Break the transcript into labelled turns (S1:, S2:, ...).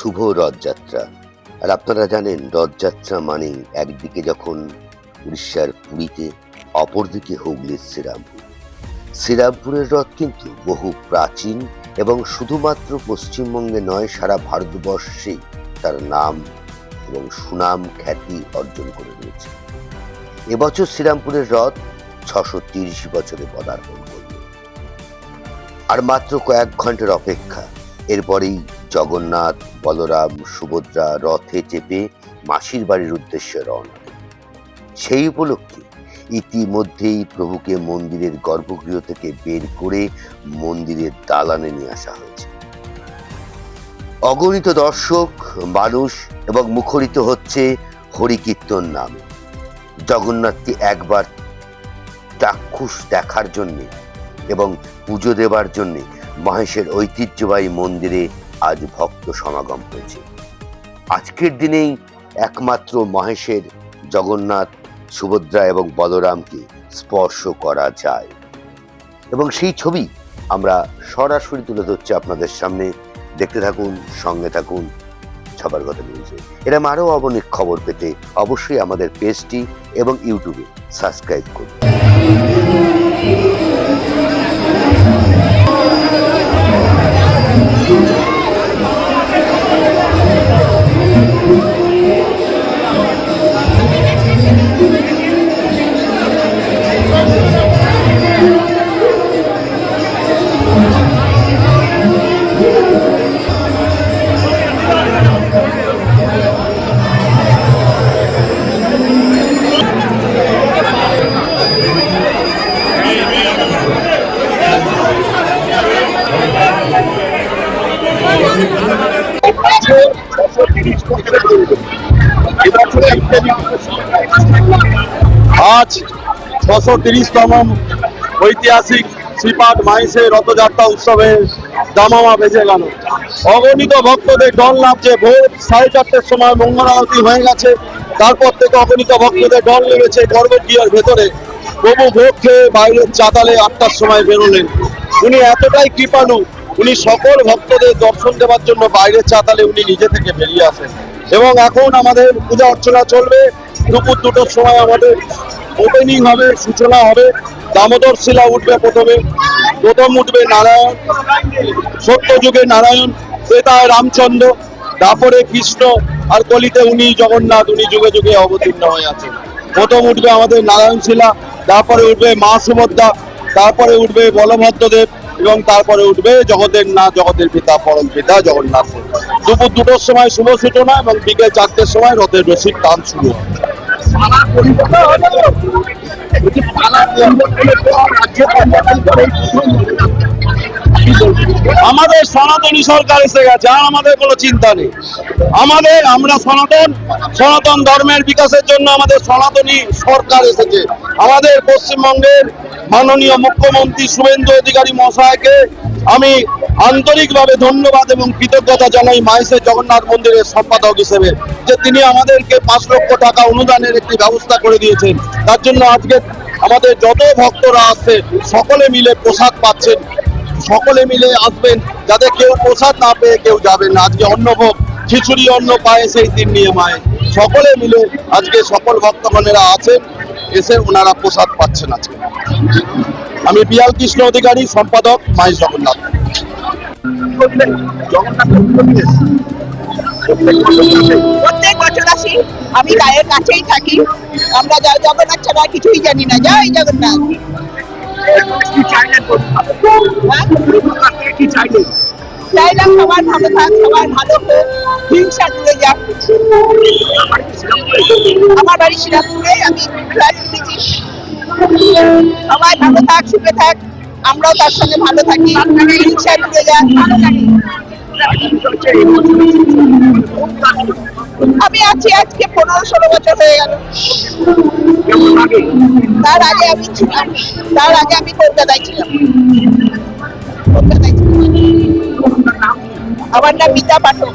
S1: শুভ রথযাত্রা। আর আপনারা জানেন রথযাত্রা মানেই একদিকে যখন উড়িষ্যার পুরীতে, অপরদিকে হুগলির শ্রীরামপুর। শ্রীরামপুরের রথ কিন্তু বহু প্রাচীন এবং শুধুমাত্র পশ্চিমবঙ্গে নয়, সারা ভারতবর্ষেই তার নাম এবং সুনাম খ্যাতি অর্জন করে রয়েছে। এবছর শ্রীরামপুরের রথ 630 বছরে পদার্পণ করবে। আর মাত্র কয়েক ঘন্টার অপেক্ষা, এরপরেই জগন্নাথ, বলরাম, সুভদ্রা রথে চেপে মাসির বাড়ির উদ্দেশ্যে রওনা দেবে। সেই উপলক্ষে ইতিমধ্যেই প্রভুকে মন্দিরের গর্ভগৃহ থেকে বের করে মন্দিরের দালানে নিয়ে আসা হয়েছে। অগণিত দর্শক, মানুষ এবং মুখরিত হচ্ছে হরিকীর্তন নামে। জগন্নাথকে একবার চাক্ষুষ দেখার জন্যে এবং পুজো দেবার জন্যে মহেশের ঐতিহ্যবাহী মন্দিরে আজ ভক্ত সমাগম হয়েছে। আজকের দিনেই একমাত্র মহেশের জগন্নাথ, সুভদ্রা এবং বলরামকে স্পর্শ করা যায় এবং সেই ছবি আমরা সরাসরি তুলে ধরছি আপনাদের সামনে। দেখতে থাকুন, সঙ্গে থাকুন সবার কথা নিউজে। এরকম আরও অনেক খবর পেতে অবশ্যই আমাদের পেজটি এবং ইউটিউবে সাবস্ক্রাইব করুন।
S2: আজ 630তম ঐতিহাসিক শ্রীপাদ মাহেশের রথযাত্রা উৎসবে দামামা বেজে গেল। অগণিত ভক্তদের ঢল নামছে। ভোর 4:30টার সময় মঙ্গল আরতি হয়ে গেছে। তারপর থেকে অগণিত ভক্তদের ঢল নেমেছে গর্ভগৃহের ভেতরে। প্রভু ভোগ খেয়ে বাইরের চাতালে 8টার সময় বেরোলেন। উনি এতটাই কৃপালু, উনি সকল ভক্তদের দর্শন দেওয়ার জন্য বাইরের চাতালে উনি নিজে থেকে বেরিয়ে আসেন। এবং এখন আমাদের পূজা অর্চনা চলবে। দুপুর 2টোর সময় আমাদের ওপেনিং হবে, সূচনা হবে। দামোদর শিলা উঠবে প্রথম উঠবে নারায়ণ, সত্যযুগে নারায়ণ, ত্রেতায় রামচন্দ্র, তারপরে কৃষ্ণ, আর কলিতে উনি জগন্নাথ, উনি যুগে যুগে অবতীর্ণ হয়ে আছেন। প্রথম উঠবে আমাদের নারায়ণ শিলা, তারপরে উঠবে মা সুভদ্রা, তারপরে উঠবে বলভদ্রদেব এবং তারপরে উঠবে জগতের নাথ, জগতের পিতা, পরম পিতা জগন্নাথ। দুপুর 2টোর সময় শুভ সূচনা এবং বিকেল 4টের সময় রথের রশির টান শুরু হবে। আমাদের সনাতনী সরকার এসে গেছে, আর আমাদের কোনো চিন্তা নেই। আমরা সনাতন ধর্মের বিকাশের জন্য আমাদের সনাতনী সরকার এসেছে। আমাদের পশ্চিমবঙ্গের মাননীয় মুখ্যমন্ত্রী শুভেন্দু অধিকারী মহাশয়কে আমি আন্তরিকভাবে ধন্যবাদ এবং কৃতজ্ঞতা জানাই মাহেশের জগন্নাথ মন্দিরের সম্পাদক হিসেবে, যে তিনি আমাদেরকে 5 লক্ষ টাকা অনুদানের একটি ব্যবস্থা করে দিয়েছেন। তার জন্য আজকে আমাদের যত ভক্তরা আসছে সকলে মিলে প্রসাদ পাচ্ছেন। সকলে মিলে আসবেন, যাতে কেউ প্রসাদ না পেয়ে কেউ যাবেন না। আজকে অন্নভোগ, খিচুড়ি, অন্ন পায় সেই 3 নিয়ে মায়ে সকলে মিলে আজকে সকল ভক্তগণেরা আছেন, এসে ওনারা প্রসাদ পাচ্ছেন আজকে। আমি বিয়াল কৃষ্ণ অধিকারী, সম্পাদক মাহেশ জগন্নাথ।
S3: প্রত্যেক বছর আসি, আমি গায়ের কাছেই থাকি। আমরা জগন্নাথ ছাড়া কিছুই জানি না। জয় জগন্নাথ। চাইলাম সবার ভালো থাক, সবার ভালো হোক, হিংসা দূরে যাক। আমার বাড়ি শ্রীরামপুরে, আমি সবাই ভালো থাক, সুখে থাক, আমরাও তার সঙ্গে ভালো থাকি, হিংসা দূরে যাক। আমি আছি আজকে 15-16 বছর হয়ে গেল। তার আগে আমি কলকাতায় ছিলাম। আমার নাম মিতা পাঠক।